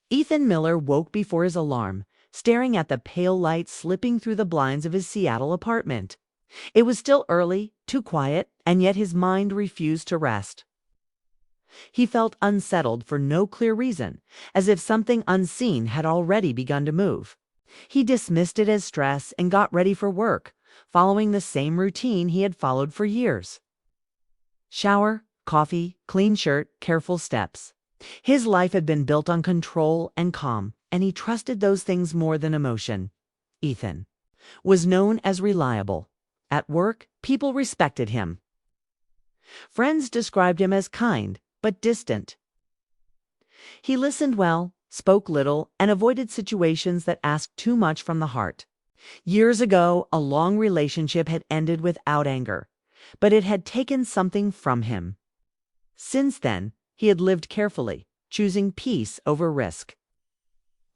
Ethan Miller woke before his alarm, staring at the pale light slipping through the blinds of his Seattle apartment. It was still early, too quiet, and yet his mind refused to rest. He felt unsettled for no clear reason, as if something unseen had already begun to move. He dismissed it as stress and got ready for work, following the same routine he had followed for years. Shower, coffee, clean shirt, careful steps. His life had been built on control and calm, and he trusted those things more than emotion. Ethan was known as reliable. At work, people respected him. Friends described him as kind, but distant. He listened well, spoke little, and avoided situations that asked too much from the heart. Years ago, a long relationship had ended without anger, but it had taken something from him. Since then, he had lived carefully, choosing peace over risk.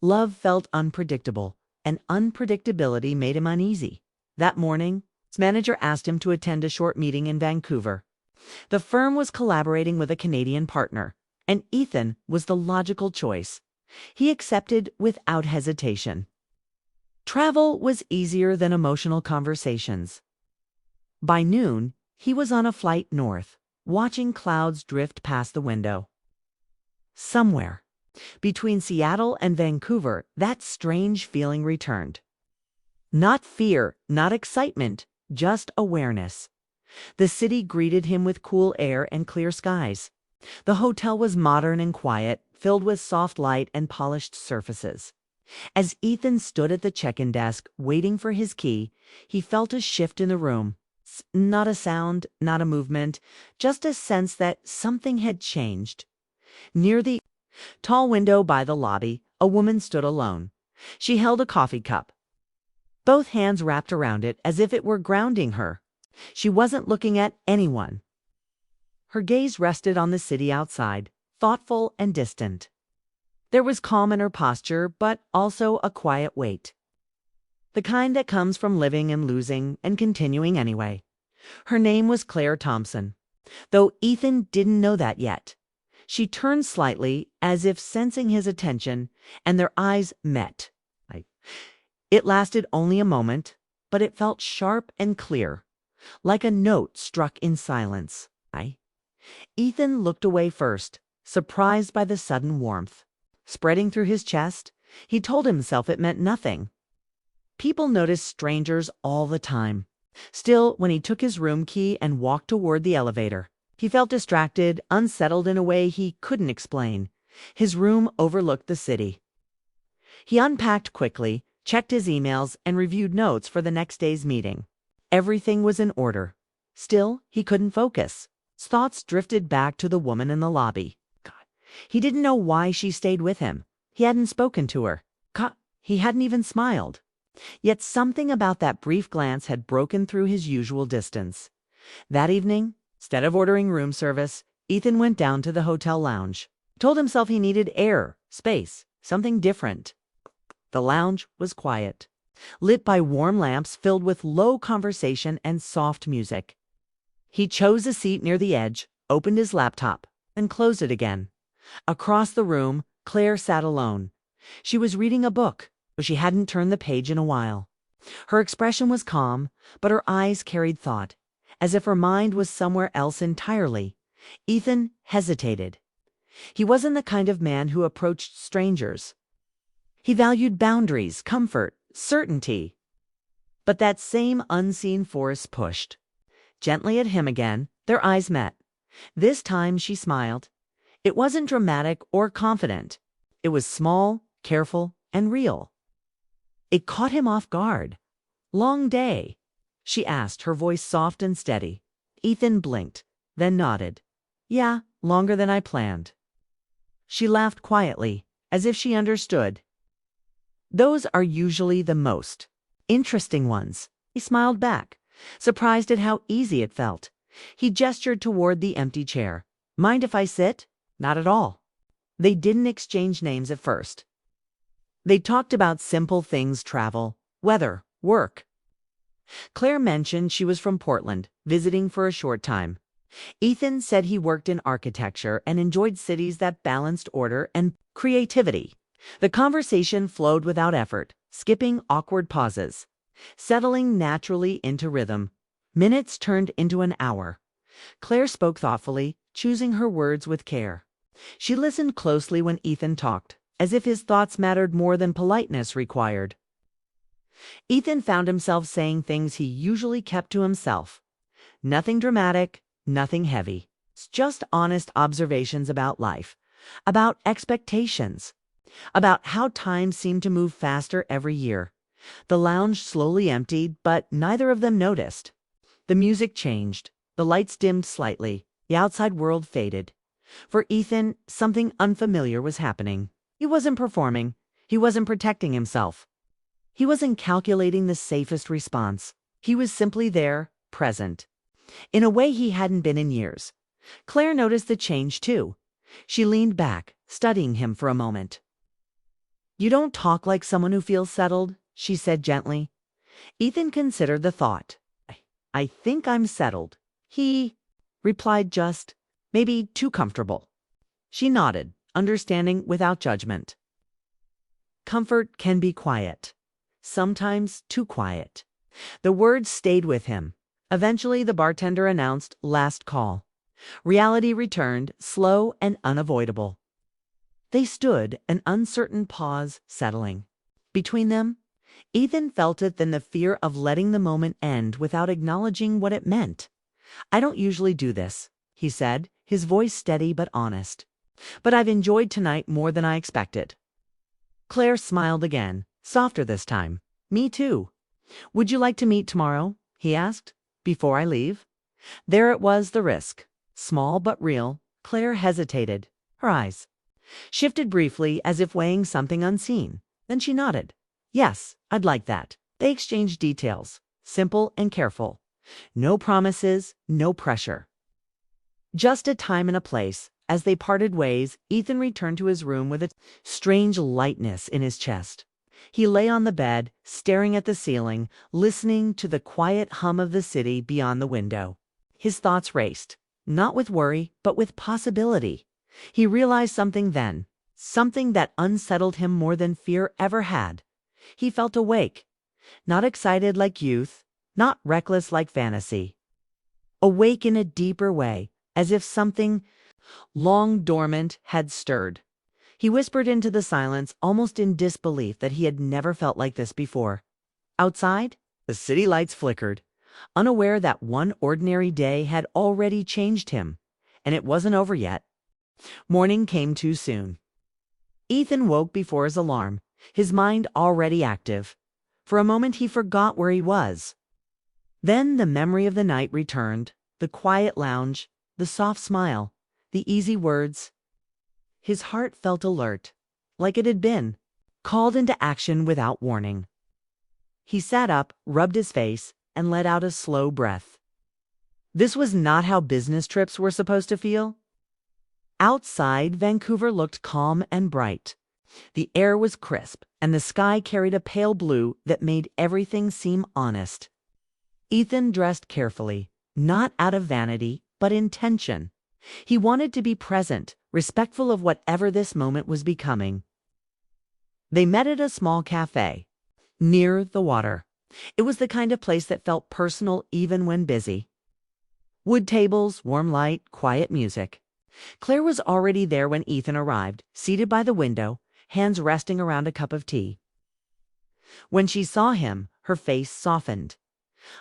Love felt unpredictable, and unpredictability made him uneasy. That morning, his manager asked him to attend a short meeting in Vancouver. The firm was collaborating with a Canadian partner, and Ethan was the logical choice. He accepted without hesitation. Travel was easier than emotional conversations. By noon, he was on a flight north, watching clouds drift past the window. Somewhere between Seattle and Vancouver, that strange feeling returned. Not fear, not excitement, just awareness. The city greeted him with cool air and clear skies. The hotel was modern and quiet, filled with soft light and polished surfaces. As Ethan stood at the check-in desk, waiting for his key, he felt a shift in the room. Not a sound, not a movement, just a sense that something had changed. Near the tall window by the lobby, a woman stood alone. She held a coffee cup, both hands wrapped around it as if it were grounding her. She wasn't looking at anyone. Her gaze rested on the city outside, thoughtful and distant. There was calm in her posture, but also a quiet weight. The kind that comes from living and losing and continuing anyway. Her name was Claire Thompson, though Ethan didn't know that yet. She turned slightly, as if sensing his attention, and their eyes met. It lasted only a moment, but it felt sharp and clear, like a note struck in silence. Ethan looked away first, surprised by the sudden warmth. Spreading through his chest, he told himself it meant nothing. People noticed strangers all the time. Still, when he took his room key and walked toward the elevator, he felt distracted, unsettled in a way he couldn't explain. His room overlooked the city. He unpacked quickly, checked his emails, and reviewed notes for the next day's meeting. Everything was in order. Still, he couldn't focus. His thoughts drifted back to the woman in the lobby. He didn't know why she stayed with him. He hadn't spoken to her. He hadn't even smiled. Yet something about that brief glance had broken through his usual distance. That evening, instead of ordering room service, Ethan went down to the hotel lounge. He told himself he needed air, space, something different. The lounge was quiet, lit by warm lamps filled with low conversation and soft music. He chose a seat near the edge, opened his laptop, and closed it again. Across the room, Claire sat alone. She was reading a book, but she hadn't turned the page in a while. Her expression was calm, but her eyes carried thought, as if her mind was somewhere else entirely. Ethan hesitated. He wasn't the kind of man who approached strangers. He valued boundaries, comfort, certainty. But that same unseen force pushed. Gently at him again, their eyes met. This time she smiled. It wasn't dramatic or confident. It was small, careful, and real. It caught him off guard. "Long day?" she asked, her voice soft and steady. Ethan blinked, then nodded. "Yeah, longer than I planned." She laughed quietly, as if she understood. "Those are usually the most interesting ones." He smiled back, surprised at how easy it felt. He gestured toward the empty chair. "Mind if I sit?" "Not at all." They didn't exchange names at first. They talked about simple things: travel, weather, work. Claire mentioned she was from Portland, visiting for a short time. Ethan said he worked in architecture and enjoyed cities that balanced order and creativity. The conversation flowed without effort, skipping awkward pauses, settling naturally into rhythm. Minutes turned into an hour. Claire spoke thoughtfully, choosing her words with care. She listened closely when Ethan talked, as if his thoughts mattered more than politeness required. Ethan found himself saying things he usually kept to himself. Nothing dramatic, nothing heavy. Just honest observations about life, about expectations, about how time seemed to move faster every year. The lounge slowly emptied, but neither of them noticed. The music changed, the lights dimmed slightly, the outside world faded. For Ethan, something unfamiliar was happening. He wasn't performing. He wasn't protecting himself. He wasn't calculating the safest response. He was simply there, present, in a way he hadn't been in years. Claire noticed the change too. She leaned back, studying him for a moment. "You don't talk like someone who feels settled," she said gently. Ethan considered the thought. I think I'm settled," he replied, just maybe too comfortable. She nodded, understanding without judgment. Comfort can be quiet, sometimes too quiet. The words stayed with him. Eventually, the bartender announced last call. Reality returned, slow and unavoidable. They stood, an uncertain pause settling. Between them, Ethan felt it then, the fear of letting the moment end without acknowledging what it meant. "I don't usually do this," he said, his voice steady but honest. "But I've enjoyed tonight more than I expected." Claire smiled again, softer this time. "Me too. Would you like to meet tomorrow?" he asked. "Before I leave?" There it was, the risk. Small but real. Claire hesitated. Her eyes shifted briefly, as if weighing something unseen. Then she nodded. "Yes, I'd like that." They exchanged details, simple and careful. No promises, no pressure. Just a time and a place. As they parted ways, Ethan returned to his room with a strange lightness in his chest. He lay on the bed, staring at the ceiling, listening to the quiet hum of the city beyond the window. His thoughts raced, not with worry, but with possibility. He realized something then, something that unsettled him more than fear ever had. He felt awake, not excited like youth, not reckless like fantasy. Awake in a deeper way, as if something long dormant had stirred. He whispered into the silence, almost in disbelief that he had never felt like this before. Outside, the city lights flickered, unaware that one ordinary day had already changed him, and it wasn't over yet. Morning came too soon. Ethan woke before his alarm, his mind already active. For a moment he forgot where he was. Then the memory of the night returned, the quiet lounge, the soft smile, the easy words. His heart felt alert, like it had been called into action without warning. He sat up, rubbed his face, and let out a slow breath. This was not how business trips were supposed to feel. Outside, Vancouver looked calm and bright. The air was crisp, and the sky carried a pale blue that made everything seem honest. Ethan dressed carefully, not out of vanity, but intention. He wanted to be present, respectful of whatever this moment was becoming. They met at a small cafe, near the water. It was the kind of place that felt personal even when busy. Wood tables, warm light, quiet music. Claire was already there when Ethan arrived, seated by the window, hands resting around a cup of tea. When she saw him, her face softened.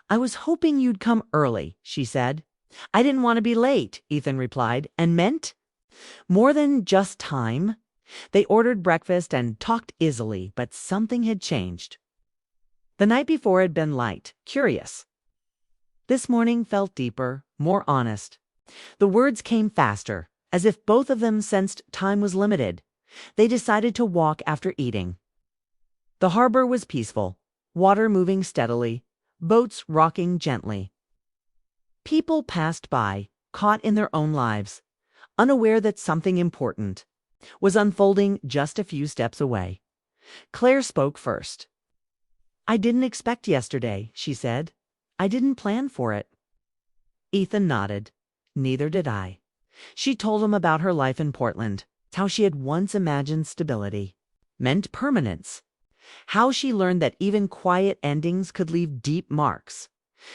"I was hoping you'd come early," she said. "I didn't want to be late," Ethan replied, and meant more than just time. They ordered breakfast and talked easily, but something had changed. The night before had been light, curious. This morning felt deeper, more honest. The words came faster, as if both of them sensed time was limited. They decided to walk after eating. The harbor was peaceful, water moving steadily, boats rocking gently. People passed by, caught in their own lives, unaware that something important was unfolding just a few steps away. Claire spoke first. "I didn't expect yesterday," she said. "I didn't plan for it." Ethan nodded. "Neither did I." She told him about her life in Portland, how she had once imagined stability. meant permanence. How she learned that even quiet endings could leave deep marks.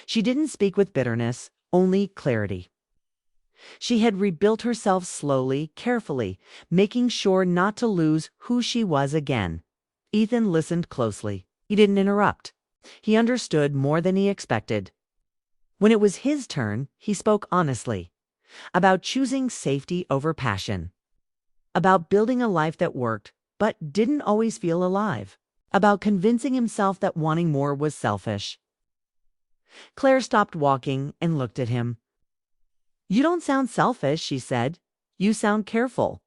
She didn't speak with bitterness, only clarity. She had rebuilt herself slowly, carefully, making sure not to lose who she was again. Ethan listened closely. He didn't interrupt. He understood more than he expected. When it was his turn, he spoke honestly. About choosing safety over passion. About building a life that worked, but didn't always feel alive. About convincing himself that wanting more was selfish. Claire stopped walking and looked at him. "You don't sound selfish," she said. "You sound careful."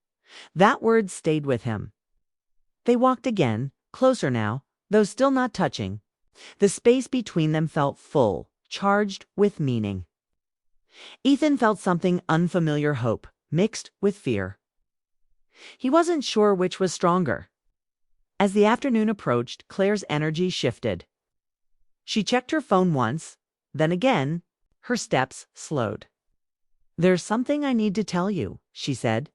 That word stayed with him. They walked again, closer now, though still not touching. The space between them felt full, charged with meaning. Ethan felt something unfamiliar, hope, mixed with fear. He wasn't sure which was stronger. As the afternoon approached, Claire's energy shifted. She checked her phone once, then again, her steps slowed. "There's something I need to tell you," she said.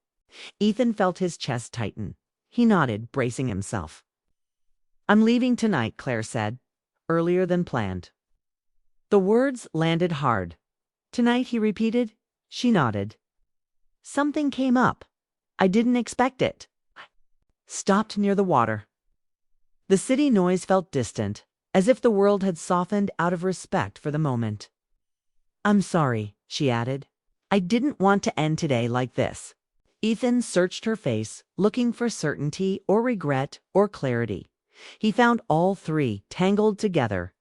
Ethan felt his chest tighten. He nodded, bracing himself. "I'm leaving tonight," Claire said, "earlier than planned." The words landed hard. "Tonight," he repeated. She nodded. "Something came up. I didn't expect it." Stopped near the water. The city noise felt distant, as if the world had softened out of respect for the moment. "I'm sorry," she added. "I didn't want to end today like this." Ethan searched her face, looking for certainty or regret or clarity. He found all three tangled together.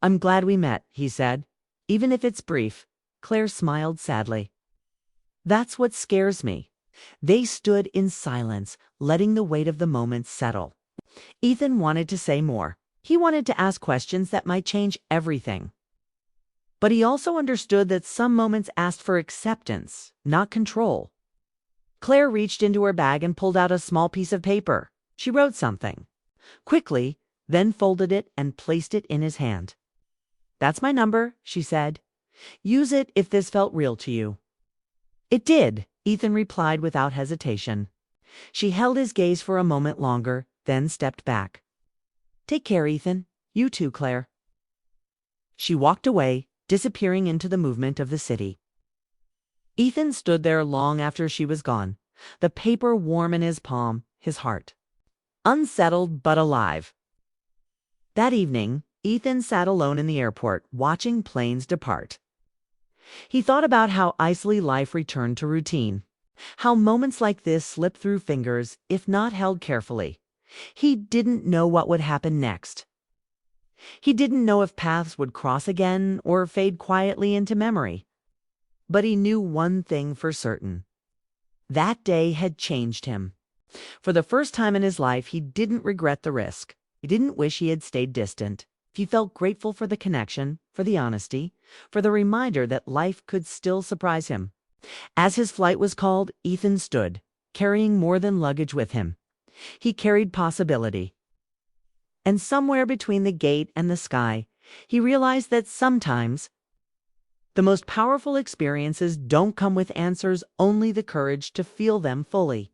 "I'm glad we met," he said. "Even if it's brief." Claire smiled sadly. "That's what scares me." They stood in silence, letting the weight of the moment settle. Ethan wanted to say more. He wanted to ask questions that might change everything. But he also understood that some moments asked for acceptance, not control. Claire reached into her bag and pulled out a small piece of paper. She wrote something quickly, then folded it and placed it in his hand. "That's my number," she said. "Use it if this felt real to you." "It did," Ethan replied without hesitation. She held his gaze for a moment longer, then stepped back. "Take care, Ethan. You too, Claire." She walked away, disappearing into the movement of the city. Ethan stood there long after she was gone, the paper warm in his palm, his heart unsettled but alive. That evening, Ethan sat alone in the airport, watching planes depart. He thought about how icily life returned to routine, how moments like this slipped through fingers if not held carefully. He didn't know what would happen next. He didn't know if paths would cross again or fade quietly into memory. But he knew one thing for certain. That day had changed him. For the first time in his life, he didn't regret the risk. He didn't wish he had stayed distant. He felt grateful for the connection, for the honesty, for the reminder that life could still surprise him. As his flight was called, Ethan stood, carrying more than luggage with him. He carried possibility. And somewhere between the gate and the sky, he realized that sometimes the most powerful experiences don't come with answers, only the courage to feel them fully.